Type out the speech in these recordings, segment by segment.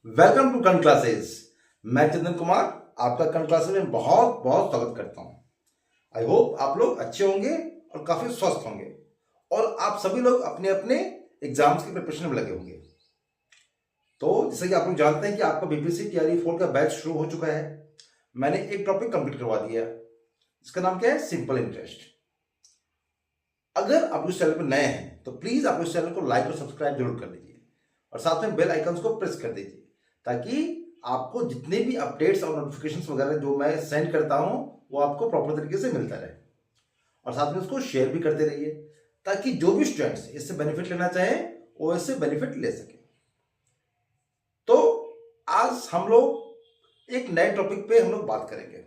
Welcome to कन classes. मैं चंदन कुमार आपका कन क्लासेस में बहुत बहुत स्वागत करता हूं। आई होप आप लोग अच्छे होंगे और काफी स्वस्थ होंगे और आप सभी लोग अपने अपने एग्जाम्स की प्रिपरेशन में लगे होंगे। तो जैसे कि आप लोग जानते हैं कि आपका बीपीएससी टीआरई 4 का बैच शुरू हो चुका है। मैंने एक टॉपिक कंप्लीट करवा दिया, इसका नाम क्या है? Simple interest. अगर आप इस चैनल पर नए हैं तो प्लीज आप इस चैनल को लाइक और सब्सक्राइब जरूर कर लीजिए और साथ में बेल आइकन्स को प्रेस कर दीजिए ताकि आपको जितने भी अपडेट्स और नोटिफिकेशंस वगैरह जो मैं सेंड करता हूं वो आपको प्रॉपर तरीके से मिलता रहे। और साथ में उसको शेयर भी करते रहिए ताकि जो भी स्टूडेंट्स इससे बेनिफिट लेना चाहें वो इससे बेनिफिट ले सके। तो आज हम लोग एक नए टॉपिक पे हम लोग बात करेंगे।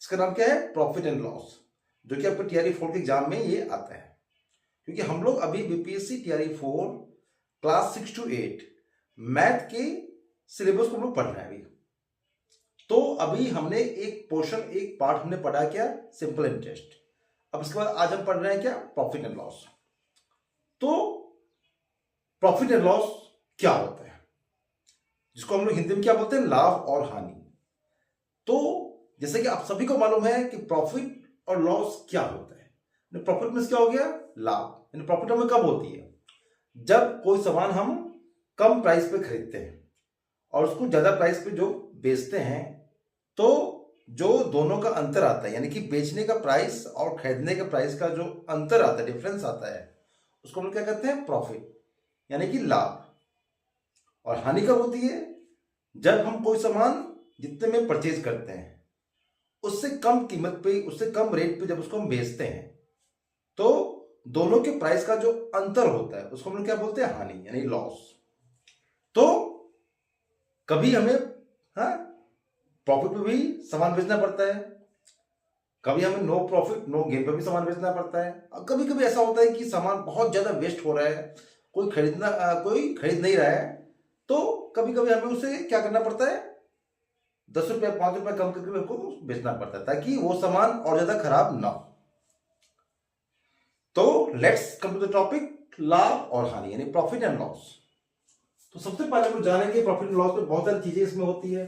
इसका नाम क्या है? प्रॉफिट एंड लॉस, जो कि आपको टीआरई 4 के एग्जाम में ये आता है। क्योंकि हम लोग अभी BPSC TRE 4 class 6 to 8 math के सिलेबस को हम लोग पढ़ रहे हैं अभी। तो अभी हमने एक पोर्शन, एक पार्ट हमने पढ़ा क्या? Simple interest. अब इसके बाद आज हम पढ़ रहे हैं क्या? Profit and loss. तो प्रॉफिट एंड लॉस क्या होता है, जिसको हम लोग हिंदी में क्या बोलते हैं? लाभ और हानि। तो जैसे कि आप सभी को मालूम है कि प्रॉफिट और लॉस क्या होता है। प्रॉफिट में क्या हो गया? लाभ। प्रॉफिट हमें कब होती है? जब कोई सामान हम कम प्राइस पे खरीदते हैं और उसको ज्यादा प्राइस पे जो बेचते हैं, तो जो दोनों का अंतर आता है, यानी कि बेचने का प्राइस और खरीदने का प्राइस का जो अंतर आता है, डिफरेंस आता है, उसको हम लोग क्या कहते हैं? प्रॉफिट, यानी कि लाभ। और हानि कब होती है? जब हम कोई सामान जितने में परचेज करते हैं उससे कम कीमत पे, उससे कम रेट पे जब उसको हम बेचते हैं, तो दोनों के प्राइस का जो अंतर होता है उसको हम लोग क्या बोलते हैं? हानि, यानी लॉस। तो कभी हमें प्रॉफिट पे भी सामान बेचना पड़ता है, कभी हमें नो प्रॉफिट नो गेन पे भी सामान बेचना पड़ता है। और कभी कभी ऐसा होता है कि सामान बहुत ज्यादा वेस्ट हो रहा है, कोई खरीद नहीं रहा है, तो कभी कभी हमें उसे क्या करना पड़ता है? 10 रुपया 5 रुपया कम करके हमको बेचना पड़ता है ताकि वो सामान और ज्यादा खराब ना हो। तो let's come to the topic, लाभ और हानि, यानी प्रॉफिट एंड लॉस। तो सबसे पहले हम जानेंगे प्रॉफिट एंड लॉस में बहुत सारी चीजें इसमें होती है।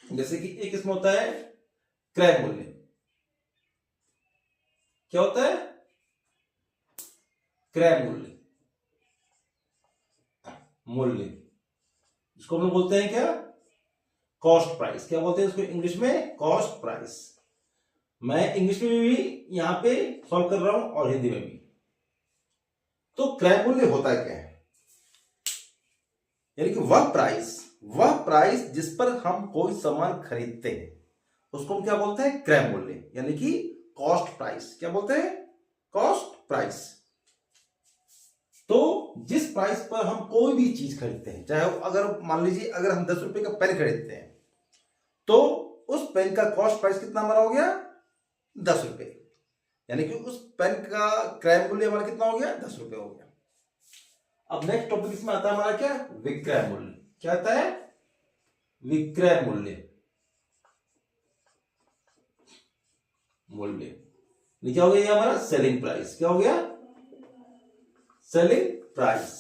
जैसे कि एक इसमें होता है क्रय मूल्य। क्या होता है? क्रय मूल्य, मूल्य इसको हम लोग बोलते हैं क्या? Cost price. क्या बोलते हैं इसको इंग्लिश में? Cost price. मैं इंग्लिश में भी यहां पे सॉल्व कर रहा हूं और हिंदी में भी। तो क्रय मूल्य होता क्या है? यानी कि वह प्राइस जिस पर हम कोई सामान खरीदते हैं उसको हम क्या बोलते हैं? क्रय मूल्य, यानी कि कॉस्ट प्राइस। क्या बोलते हैं? Cost price. तो जिस प्राइस पर हम कोई भी चीज खरीदते हैं, चाहे अगर मान लीजिए अगर हम 10 रुपए का पेन खरीदते हैं, तो उस पेन का कॉस्ट प्राइस कितना हमारा हो गया? 10 रुपए। यानी कि उस पेन का क्रय मूल्य हमारा कितना हो गया? 10 रुपए हो गया। अब नेक्स्ट टॉपिक इसमें आता है हमारा क्या? विक्रय मूल्य। क्या आता है? विक्रय मूल्य। क्या हो गया? ये हमारा सेलिंग प्राइस। क्या हो गया? Selling price.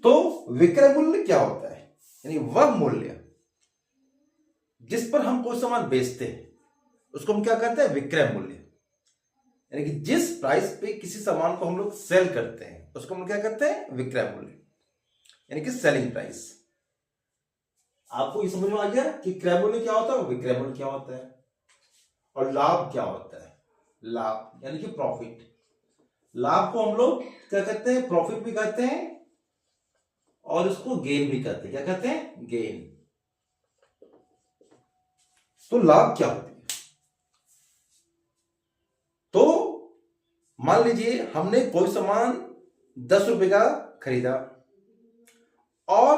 तो विक्रय मूल्य क्या होता है? यानी वह मूल्य जिस पर हम कोई सामान बेचते हैं उसको हम क्या कहते हैं? विक्रय मूल्य। यानी कि जिस प्राइस पे किसी सामान को हम लोग सेल करते हैं उसको हम क्या कहते हैं? विक्रय मूल्य, यानी कि सेलिंग प्राइस। आपको ये समझ में आ गया कि क्रय मूल्य क्या होता है और विक्रय मूल्य क्या होता है। और लाभ क्या होता है? लाभ यानी कि प्रॉफिट। लाभ को हम लोग क्या कहते हैं? प्रॉफिट भी कहते हैं और इसको गेन भी कहते हैं। क्या कहते हैं? गेन। तो लाभ क्या होती है? तो मान लीजिए हमने कोई सामान 10 रुपए का खरीदा और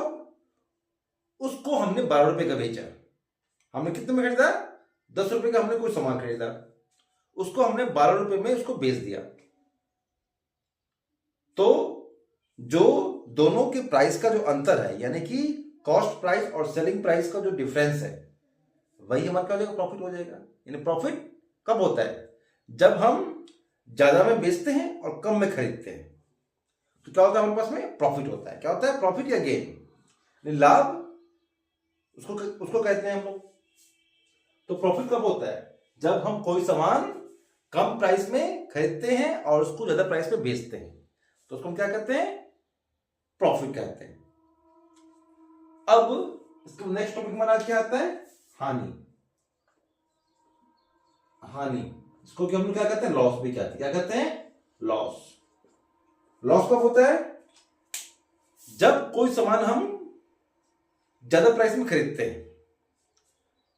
उसको हमने 12 रुपए का बेचा। हमने कितने में खरीदा? 10 रुपए का हमने कोई सामान खरीदा, उसको हमने 12 रुपए में उसको बेच दिया। तो जो दोनों के प्राइस का जो अंतर है, यानी कि कॉस्ट प्राइस और सेलिंग प्राइस का जो डिफरेंस है, वही हमारा क्या हो जाएगा? प्रॉफिट हो जाएगा। यानी प्रॉफिट कब होता है? जब हम ज्यादा में बेचते हैं और कम में खरीदते हैं। तो क्या होता है हमारे पास में? प्रॉफिट होता है। क्या होता है? प्रॉफिट या गेन। लाभ उसको उसको कहते हैं हम लोग। तो प्रॉफिट कब होता है? जब हम कोई सामान कम प्राइस में खरीदते हैं और उसको ज्यादा प्राइस पे बेचते हैं, तो उसको हम क्या कहते हैं? प्रॉफिट कहते हैं। अब इसको नेक्स्ट टॉपिक हमारा क्या आता है? हानि। हानि, इसको हम लोग क्या कहते हैं? लॉस भी कहते हैं। क्या कहते हैं? लॉस। लॉस कब होता है? जब कोई सामान हम ज्यादा प्राइस में खरीदते हैं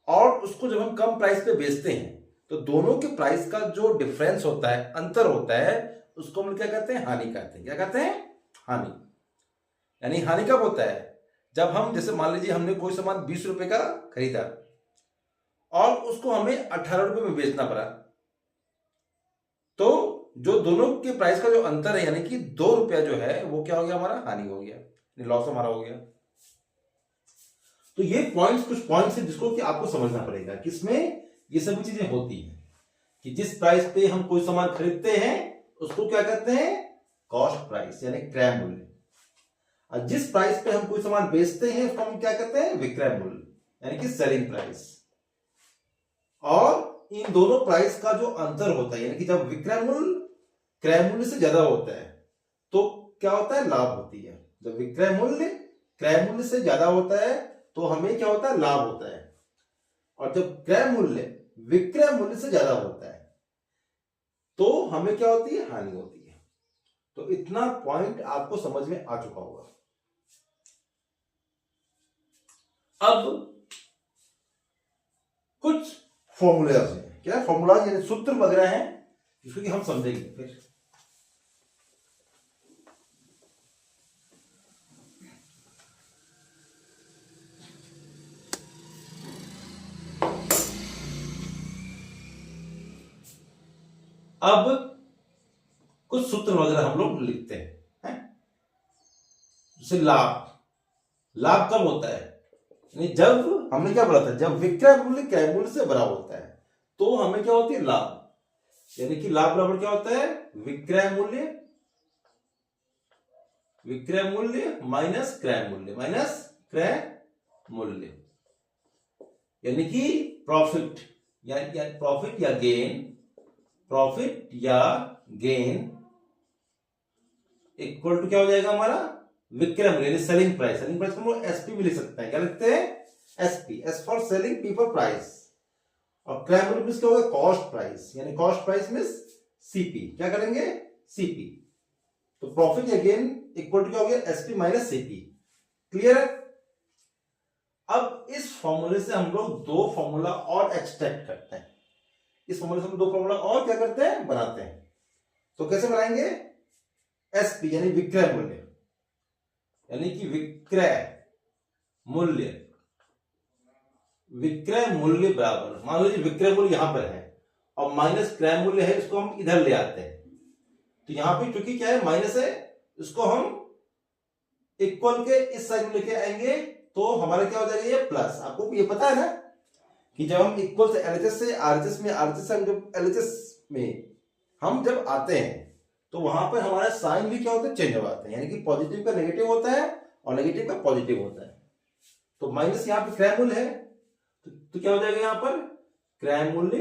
और उसको जब हम कम प्राइस पे बेचते हैं, तो दोनों के प्राइस का जो डिफरेंस होता है, अंतर होता है, उसको हम क्या कहते हैं? हानि कहते हैं। क्या कहते हैं? हानि। यानी हानि कब होता है? जब हम, जैसे मान लीजिए हमने कोई सामान 20 रुपए का खरीदा और उसको हमें 18 रुपए में बेचना पड़ा, तो जो दोनों के प्राइस का जो अंतर है, यानी कि 2 रुपया जो है, वो क्या हो गया? हमारा हानि हो गया, लॉस हमारा हो गया। तो ये पॉइंट्स, कुछ पॉइंट्स है जिसको कि आपको समझना पड़ेगा, किसमें ये सभी चीजें होती हैं कि जिस प्राइस पे हम कोई सामान खरीदते हैं उसको क्या कहते हैं? कॉस्ट प्राइस यानी क्रय मूल्य। और जिस प्राइस पे हम कोई सामान बेचते हैं उसको हम क्या कहते हैं? विक्रय मूल्य यानी कि सेलिंग प्राइस। और इन दोनों प्राइस का जो अंतर होता है, यानी कि जब विक्रय मूल्य क्रय मूल्य से ज्यादा होता है तो क्या होता है? लाभ होती है। जब विक्रय मूल्य क्रय मूल्य से ज्यादा होता है तो हमें क्या होता है? लाभ होता है। और जब क्रय मूल्य विक्रय मूल्य से ज्यादा होता है तो हमें क्या होती है? हानि होती है। तो इतना पॉइंट आपको समझ में आ चुका होगा। अब कुछ फॉर्मूलाज हैं। क्या फॉर्मूलाज? यानी सूत्र वगैरह हैं जिसको कि हम समझेंगे फिर। अब कुछ सूत्र वगैरह हम लोग लिखते हैं। जैसे लाभ। लाभ कब होता है? यानी जब हमने क्या बोला था? जब विक्रय मूल्य क्रय मूल्य से बड़ा होता है तो हमें क्या होती है? लाभ। यानी कि लाभ बराबर क्या होता है? विक्रय मूल्य माइनस क्रय मूल्य यानी कि प्रॉफिट या गेन इक्वल टू क्या हो जाएगा हमारा? विक्रय मूल्य यानी सेलिंग प्राइस। सेलिंग प्राइस को हम लोग एसपी में लिख सकते हैं। क्या लिखते हैं? SP, S for selling, P for price. और क्रय मूल्य मींस क्या होगा? कॉस्ट प्राइस, यानी कॉस्ट प्राइस मींस सीपी। क्या करेंगे? सीपी। तो प्रॉफिट या गेन इक्वल टू क्या हो गया? SP minus CP. क्लियर है? अब इस फॉर्मूले से हम लोग दो फॉर्मूला और एक्सट्रैक्ट करते हैं। इस फॉर्मूले से हम दो फॉर्मूला और क्या करते हैं? बनाते हैं। तो कैसे बनाएंगे? एसपी यानी विक्रय मूल्य, यानी कि विक्रय मूल्य बराबर, मान लीजिए विक्रय मूल्य यहां पर है और माइनस क्रय मूल्य है, इसको हम इधर ले आते हैं। तो यहां पे क्योंकि क्या है? माइनस है, इसको हम इक्वल के इस साइड में लेके आएंगे तो हमारा क्या हो जाएगा? ये प्लस। आपको ये पता है ना कि जब हम इक्वल से एलएचएस से आरएचएस में, आरएचएस से जब एलएचएस में हम जब आते हैं तो वहां पर हमारा साइन भी क्या होता है? चेंज हो जाते हैं। यानी कि पॉजिटिव का नेगेटिव होता है और नेगेटिव का पॉजिटिव होता है। तो माइनस यहां पे क्रय मूल्य है तो क्या हो जाएगा? यहां पर क्रय मूल्य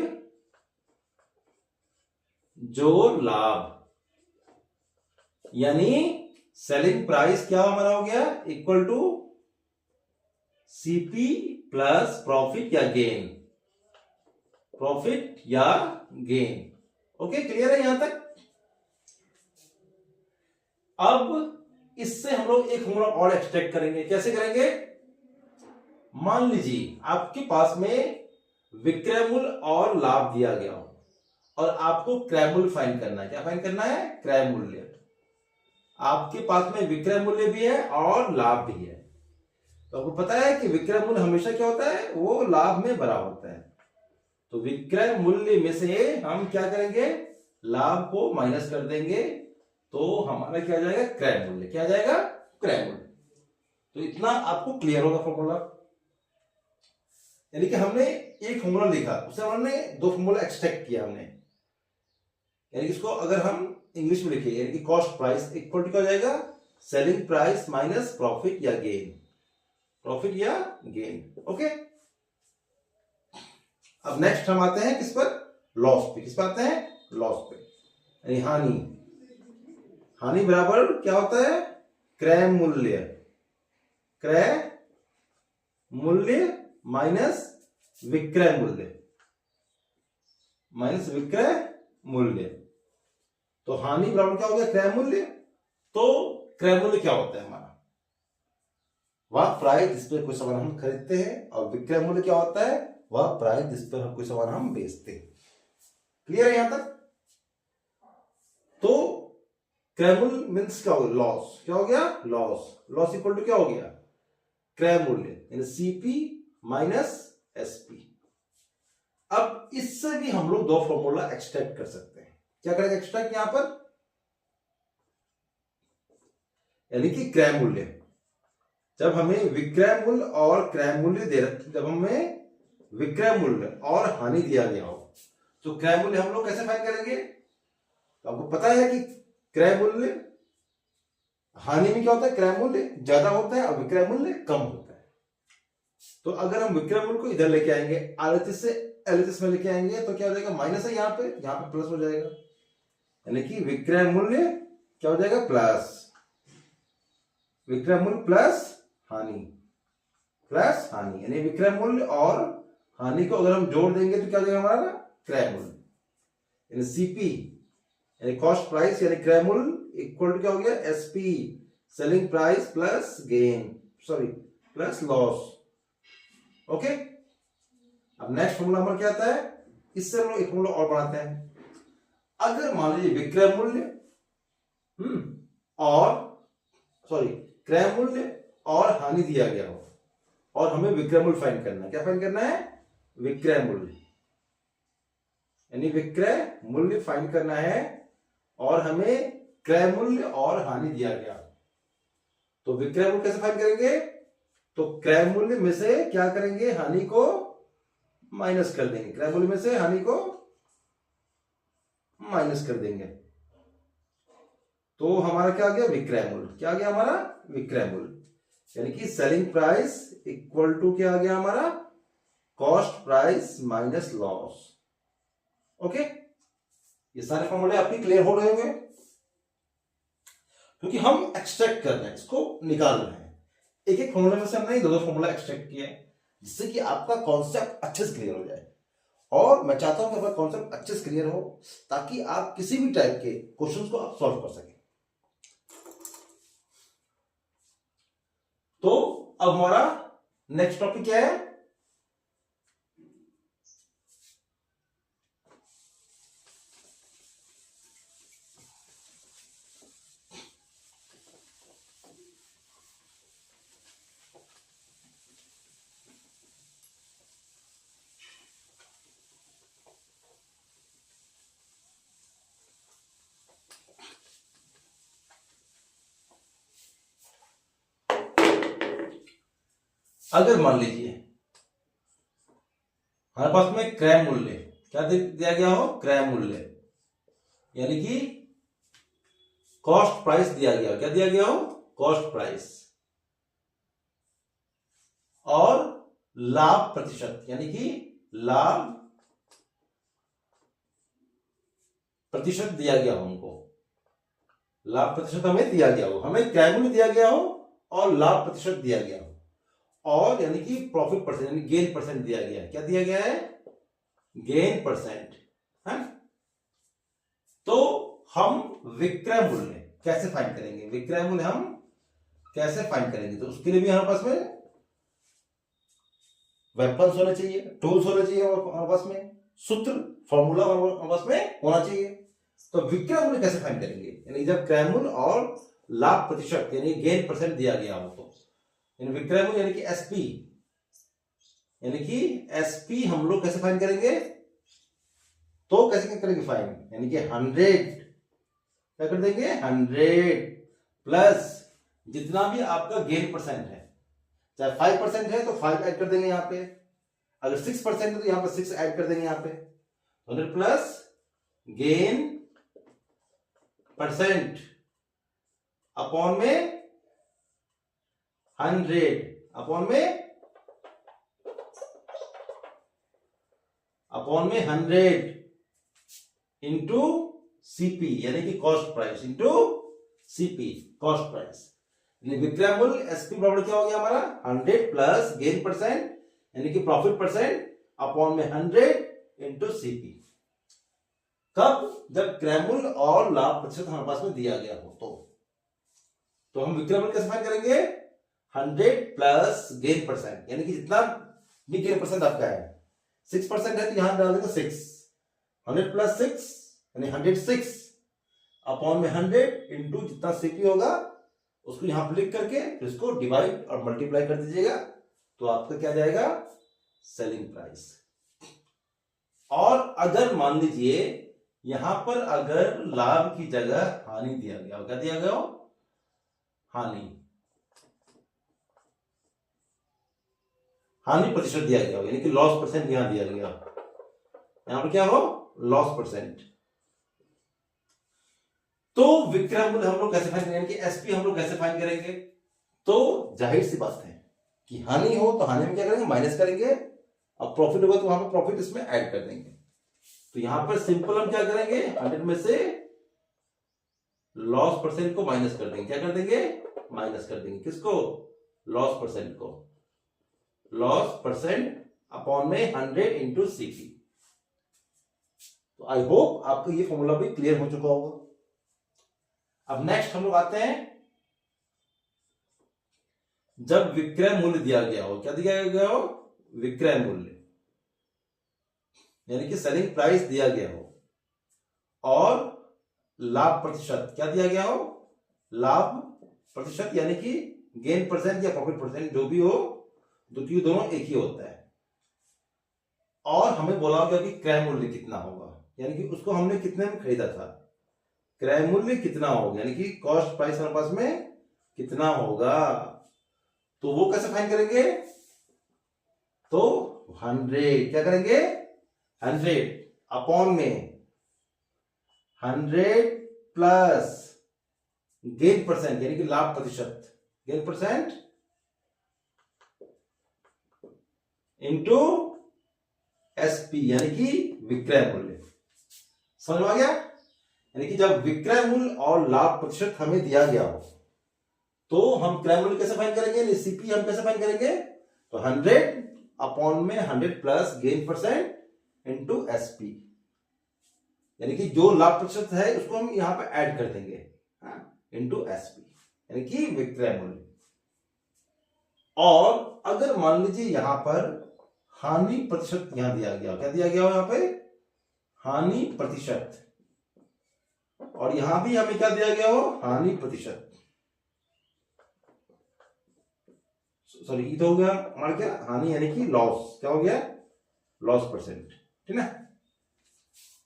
जो लाभ, यानी सेलिंग प्राइस क्या हमारा हो गया? Equal to CP plus profit या गेन। ओके, क्लियर है यहां तक? अब इससे हम लोग एक फॉर्मूला और एक्सट्रैक्ट करेंगे। कैसे करेंगे? मान लीजिए आपके पास में विक्रय मूल्य और लाभ दिया गया हो और आपको क्रय मूल्य फाइंड करना है। क्या फाइंड करना है? क्रय मूल्य। आपके पास में विक्रय मूल्य भी है और लाभ भी है। तो आपको पता है कि विक्रय मूल्य हमेशा क्या होता है? वो लाभ में बड़ा होता है। तो विक्रय मूल्य में से हम क्या करेंगे? लाभ को माइनस कर देंगे तो हमारा क्या आ जाएगा? क्रय मूल्य। क्या आ जाएगा? क्रय मूल्य। तो इतना आपको क्लियर होगा फॉर्मूला। यानी कि हमने एक फॉर्मूला लिखा, उससे हमने दो फॉर्मूला एक्सट्रैक्ट किया हमने। यानी कि इसको अगर हम इंग्लिश में लिखिए, यानी कि कॉस्ट प्राइस इक्वल टू क्या हो जाएगा, सेलिंग प्राइस माइनस प्रॉफिट या गेन, प्रॉफिट या गेन। ओके, अब नेक्स्ट हम आते हैं किस पर, लॉस पे। किस पर आते हैं, लॉस पे, यानी हानि। हानि बराबर क्या होता है, क्रय मूल्य, क्रय मूल्य माइनस विक्रय मूल्य, माइनस विक्रय मूल्य। तो हानि बराबर क्या हो गया, क्रय मूल्य। तो क्रय मूल्य क्या होता है हमारा, वह प्राइस जिस पर कोई सामान हम खरीदते हैं, और विक्रय मूल्य क्या होता है, वह प्राइस जिस पर हम कोई सामान हम बेचते हैं। क्लियर है यहां तक। तो क्रय मूल्य मीन्स क्या हो गया, लॉस। क्या हो गया, लॉस। लॉस इक्वल टू क्या हो गया, क्रय मूल्य, यानी सीपी माइनस एसपी। अब इससे भी हम लोग दो फॉर्मूला एक्सट्रैक्ट कर सकते हैं। क्या करेंगे एक्सट्रैक्ट यहां पर, यानी कि क्रय मूल्य। जब हमें विक्रय मूल्य और क्रय मूल्य दे रहे, जब हमें विक्रय मूल्य और हानि दिया गया हो, तो क्रय मूल्य हम लोग कैसे फाइंड करेंगे। तो आपको पता है कि क्रय मूल्य, हानि में क्या होता है, क्रय मूल्य ज्यादा होता है और विक्रय मूल्य कम होता है। तो अगर हम विक्रय मूल्य को इधर लेके आएंगे, आरएचएस से एलएचएस में लेके आएंगे, तो क्या हो जाएगा, माइनस है, यहाँ पे प्लस हो जाएगा, यानी कि विक्रय मूल्य क्या हो जाएगा, प्लस, विक्रय मूल्य प्लस हानि, प्लस हानि, यानी विक्रय मूल्य और हानि को अगर हम जोड़ देंगे तो क्या हो जाएगा हमारा, क्रय मूल्य, यानी सीपी यानी कॉस्ट प्राइस यानी क्रय मूल्य इक्वल टू क्या हो गया, SP selling price plus gain, sorry plus loss. Okay, अब नेक्स्ट फॉर्मूला हमारा क्या आता है, इससे हम लोग एक फॉर्मूला और बनाते हैं। अगर मान लीजिए विक्रय मूल्य और सॉरी क्रय मूल्य और हानि दिया गया हो, और हमें विक्रय मूल्य फाइंड करना है। क्या फाइंड करना है, विक्रय मूल्य, यानी विक्रय मूल्य फाइंड करना है, और हमें क्रय मूल्य और हानि दिया गया। तो विक्रय मूल्य कैसे फाइंड करेंगे, तो क्रय मूल्य में से क्या करेंगे, हानि को माइनस कर देंगे, क्रय मूल्य में से हानि को माइनस कर देंगे, तो हमारा क्या आ गया, विक्रय मूल्य। क्या आ गया हमारा, विक्रय मूल्य, यानी कि सेलिंग प्राइस इक्वल टू क्या आ गया हमारा, cost price minus loss. Okay, ये सारे फॉर्मूले आपके क्लियर हो रहे होंगे, क्योंकि हम एक्सट्रैक्ट कर रहे हैं, इसको निकाल रहे हैं। एक एक फॉर्मूले में से हमने दो फॉर्मूला एक्सट्रैक्ट किया है, जिससे कि आपका कॉन्सेप्ट अच्छे से क्लियर हो जाए। और मैं चाहता हूं कि आपका कॉन्सेप्ट अच्छे से क्लियर हो, ताकि आप किसी भी टाइप के क्वेश्चंस को आप सॉल्व कर सकें। तो अब हमारा नेक्स्ट टॉपिक क्या है, अगर मान लीजिए हमारे पास में क्रय मूल्य क्या दिया गया हो, क्रय मूल्य यानी कि कॉस्ट प्राइस दिया गया, क्या दिया गया हो, कॉस्ट प्राइस, और लाभ प्रतिशत यानी कि लाभ प्रतिशत दिया गया हो हमको, लाभ प्रतिशत हमें दिया गया हो, हमें क्रय मूल्य दिया गया हो और लाभ प्रतिशत दिया गया हो, और यानी कि प्रॉफिट परसेंट यानी गेन परसेंट दिया गया है। क्या दिया गया है, गेन परसेंट है। तो हम विक्रय मूल्य कैसे फाइंड करेंगे, विक्रय मूल्य हम कैसे फाइंड करेंगे, तो उसके लिए भी हमारे पास में वेपन्स होने चाहिए, टूल्स होने चाहिए हमारे पास में, सूत्र फॉर्मूला हमारे पास में होना चाहिए। तो विक्रय मूल्य कैसे फाइंड करेंगे, यानी जब क्रय मूल्य और लाभ प्रतिशत यानी गेन परसेंट दिया गया हो, तो विक्रय मूल्य यानी कि एसपी, यानी कि एसपी हम लोग कैसे फाइंड करेंगे, तो कैसे करेंगे फाइंड, यानी कि 100 क्या कर देंगे, 100 प्लस जितना भी आपका गेन परसेंट है, चाहे 5% है तो 5 ऐड कर देंगे यहाँ पे, अगर 6% है तो यहाँ पे 6 ऐड कर देंगे यहाँ पे, 100 प्लस गेन परसेंट अपॉन में 100 अपॉन में 100 इंटू सीपी यानी कि cost price into CP cost price. विक्रय मूल्य एसपी बराबर क्या हो गया हमारा 100 प्लस गेन परसेंट यानी कि प्रॉफिट परसेंट अपॉन में 100 इंटू सीपी। कब? जब क्रय मूल्य और लाभ प्रतिशत हमारे पास में दिया गया हो तो हम विक्रय मूल्य कैसे फाइंड करेंगे 100 प्लस गेन परसेंट यानी कि जितना भी गेन परसेंट आपका है 6% है तो यहां डाल देंगे 6 100 प्लस 6 यानी 106 अपॉन में 100 इंटू जितना सीपी होगा उसको यहां पर लिख करके फिर इसको डिवाइड और मल्टीप्लाई कर दीजिएगा तो आपका क्या जाएगा सेलिंग प्राइस। और अगर मान लीजिए यहां पर अगर लाभ की जगह हानि दिया गया हो, क्या दिया गया हो हानि प्रतिशत दिया गया हो यानी कि लॉस परसेंट यहां दिया गया, यहां पर क्या हो लॉस परसेंट। तो विक्रय मूल्य हम लोग कैसे फाइंड करेंगे कि एसपी हम लोग कैसे फाइंड करेंगे? तो जाहिर सी बात है कि हानि हो तो हानि में क्या करेंगे माइनस करेंगे, अब प्रॉफिट होगा तो वहां पर प्रॉफिट इसमें ऐड कर देंगे। तो यहां पर सिंपल हम क्या करेंगे 100 में से लॉस परसेंट को माइनस कर देंगे, क्या कर देंगे माइनस कर देंगे किसको लॉस परसेंट को, लॉस परसेंट अपॉन में 100 इंटू सीपी। तो आई होप आपको ये फॉर्मूला भी क्लियर हो चुका होगा। अब नेक्स्ट हम लोग आते हैं जब विक्रय मूल्य दिया गया हो, क्या दिया गया हो विक्रय मूल्य यानी कि सेलिंग प्राइस दिया गया हो और लाभ प्रतिशत क्या दिया गया हो लाभ प्रतिशत यानी कि गेन परसेंट या प्रॉफिट परसेंट जो भी हो दोनों एक ही होता है। और हमें बोला गया कि क्रय मूल्य कितना होगा यानी कि उसको हमने कितने में खरीदा था, क्रय मूल्य कितना होगा यानी कि कॉस्ट प्राइस हमारे पास में कितना होगा। तो वो कैसे फाइंड करेंगे तो 100 क्या करेंगे 100 अपॉन में 100 प्लस गेन परसेंट यानी कि लाभ प्रतिशत गेन परसेंट इंटू एसपी यानी कि विक्रय मूल्य। समझ में आ गया? यानी कि जब विक्रय मूल्य और लाभ प्रतिशत हमें दिया गया हो तो हम क्रय मूल्य कैसे फाइंड करेंगे, सीपी हम कैसे फाइंड करेंगे तो 100 अपॉन में 100 plus gain percent into SP यानी कि जो लाभ प्रतिशत है उसको हम यहां पे ऐड कर देंगे इंटू एसपी यानी कि विक्रय मूल्य। और अगर मान लीजिए यहां पर हानि प्रतिशत यहां दिया गया, क्या दिया गया हो यहां पे हानि प्रतिशत, और यहां भी हमें क्या दिया गया हो हानि प्रतिशत, सॉरी ये तो हो गया हमारा क्या हानि यानी कि लॉस, क्या हो गया लॉस परसेंट, ठीक है।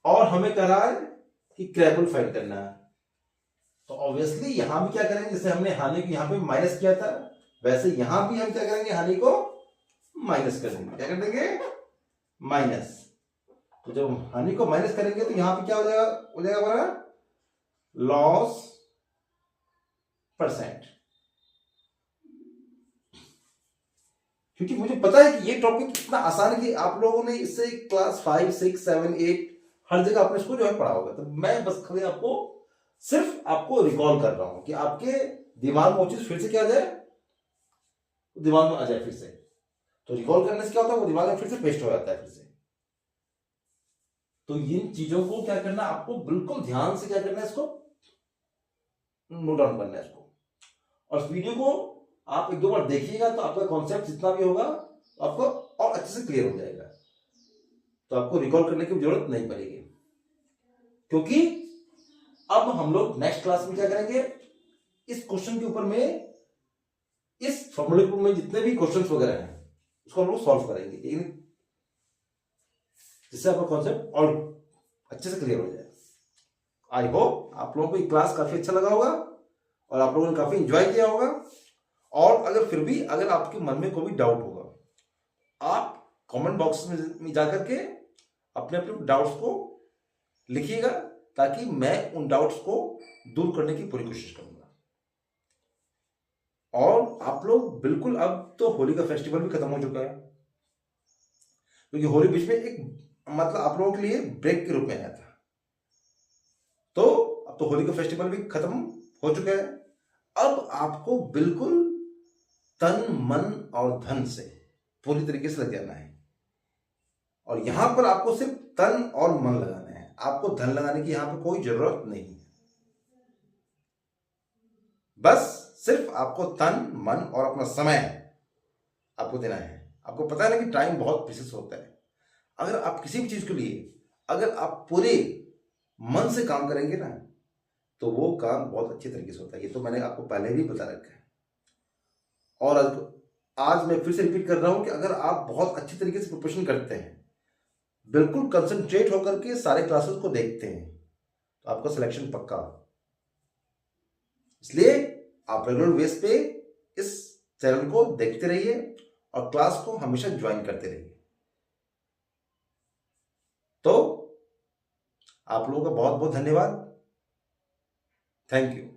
और हमें कह रहा है कि क्रय मूल्य फाइंड करना है तो ऑब्वियसली यहां भी क्या करेंगे जैसे हमने हानि को यहां पे माइनस किया था वैसे यहां भी हम क्या करेंगे हानि को माइनस कर देंगे, क्या कर देंगे माइनस। तो जब हानि को माइनस करेंगे तो यहां पे क्या हो जाएगा हमारा लॉस परसेंट। क्योंकि मुझे पता है कि ये टॉपिक इतना आसान है कि आप लोगों ने इससे क्लास 5, 6, 7, 8 हर जगह आपने इसको जो है पढ़ा होगा। तो मैं बस खाली आपको सिर्फ आपको रिकॉल कर रहा हूं कि आपके दिमाग में वो चीज फिर से क्या आ जाए, दिमाग में आ जाए फिर से। तो रिकॉल करने से क्या होता है वो दिमाग में फिर से पेस्ट हो जाता है फिर से। तो इन चीजों को क्या करना आपको बिल्कुल ध्यान से क्या करना है इसको नोट डाउन करना है इसको, और इस वीडियो को आप एक दो बार देखिएगा तो आपका कॉन्सेप्ट जितना भी होगा आपको और अच्छे से क्लियर हो जाएगा। तो आपको रिकॉल करने की जरूरत नहीं पड़ेगी क्योंकि अब हम लोग नेक्स्ट क्लास में क्या करेंगे इस क्वेश्चन के ऊपर में, इस फॉर्मूले के ऊपर में जितने भी क्वेश्चंस वगैरह हैं उसको हम लोग सॉल्व करेंगे, ठीक है, जिससे आपका कॉन्सेप्ट और अच्छे से क्लियर हो जाए। आई होप आप लोगों को ये क्लास काफी अच्छा लगा होगा और आप लोगों ने काफी एंजॉय किया होगा। और अगर फिर भी अगर आपके मन में कोई डाउट होगा आप कमेंट बॉक्स में जाकर के अपने अपने डाउट्स को लिखिएगा ताकि मैं उन डाउट्स को दूर करने की पूरी कोशिश करूंगा। और आप लोग बिल्कुल, अब तो होली का फेस्टिवल भी खत्म हो चुका है, क्योंकि होली बीच में एक मतलब आप लोगों के लिए ब्रेक के रूप में आया था। तो अब तो होली का फेस्टिवल भी खत्म हो चुका है। अब आपको बिल्कुल तन मन और धन से पूरी तरीके से लग जाना है। और यहां पर आपको सिर्फ तन और मन लगाना है, आपको धन लगाने की यहां पर कोई जरूरत नहीं है। बस सिर्फ आपको तन मन और अपना समय आपको देना है। आपको पता है ना कि टाइम बहुत प्रीशियस होता है। अगर आप किसी भी चीज के लिए अगर आप पूरे मन से काम करेंगे ना, तो वो काम बहुत अच्छे तरीके से होता है। ये तो मैंने आपको पहले भी बता रखा है। और आज मैं फिर से रिपीट कर रहा हूं कि अगर आप बहुत अच्छे तरीके से प्रिपरेशन करते हैं, बिल्कुल कंसंट्रेट होकर के सारे क्लासेस को देखते हैं, तो आपका सिलेक्शन पक्का। इसलिए आप रेगुलर बेस पे इस चैनल को देखते रहिए और क्लास को हमेशा ज्वाइन करते रहिए। तो आप लोगों का बहुत बहुत धन्यवाद। Thank you.